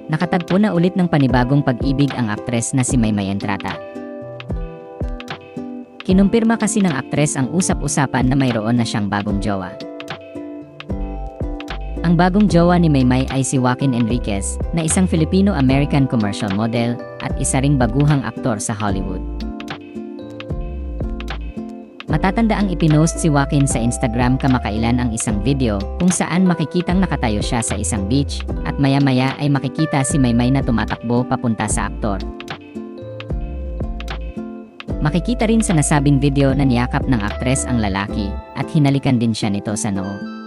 Nakatagpo na ulit ng panibagong pag-ibig ang aktres na si Maymay Entrata. Kinumpirma kasi ng aktres ang usap-usapan na mayroon na siyang bagong jowa. Ang bagong jowa ni Maymay ay si Joaquin Enriquez, na isang Filipino-American commercial model at isa ring baguhang aktor sa Hollywood. Matatandaang ipinost si Joaquin sa Instagram kamakailan ang isang video kung saan makikitang nakatayo siya sa isang beach at maya-maya ay makikita si Maymay na tumatakbo papunta sa aktor. Makikita rin sa nasabing video na niyakap ng aktres ang lalaki at hinalikan din siya nito sa noo.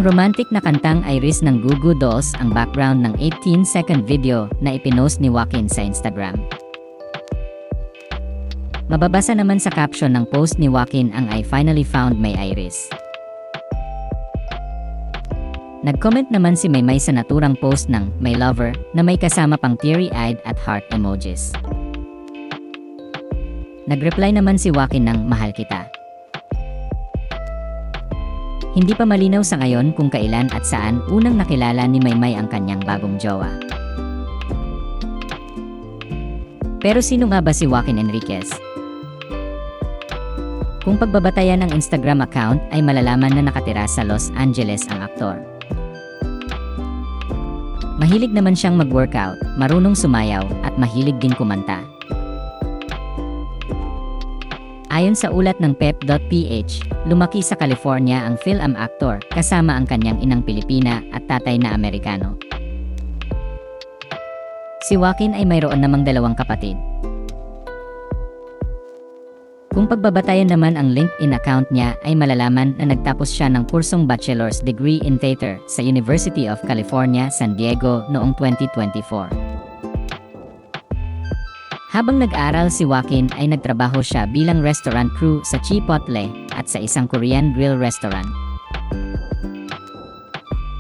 Ang romantic na kantang Iris ng Goo Goo Dolls ang background ng 18-second video na ipinost ni Joaquin sa Instagram. Mababasa naman sa caption ng post ni Joaquin ang I finally found my Iris. Nag-comment naman si Maymay sa naturang post ng My Lover na may kasama pang teary-eyed at heart emojis. Nag-reply naman si Joaquin ng Mahal kita. Hindi pa malinaw sa ngayon kung kailan at saan unang nakilala ni Maymay ang kanyang bagong jowa. Pero sino nga ba si Joaquin Enriquez? Kung pagbabatayan ang Instagram account ay malalaman na nakatira sa Los Angeles ang aktor. Mahilig naman siyang mag-workout, marunong sumayaw at mahilig din kumanta. Ayon sa ulat ng pep.ph, lumaki sa California ang film actor kasama ang kanyang inang Pilipina at tatay na Amerikano. Si Joaquin ay mayroon namang 2 kapatid. Kung pagbabatayan naman ang LinkedIn account niya ay malalaman na nagtapos siya ng kursong bachelor's degree in theater sa University of California, San Diego noong 2024. Habang nag-aaral si Joaquin ay nagtrabaho siya bilang restaurant crew sa Chipotle at sa isang Korean grill restaurant.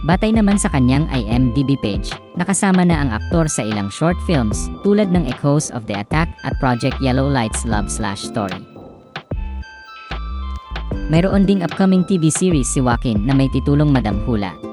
Batay naman sa kanyang IMDb page, nakasama na ang aktor sa ilang short films tulad ng Echoes of the Attack at Project Yellow Lights Love Story. Mayroon ding upcoming TV series si Joaquin na may titulong Madam Hula.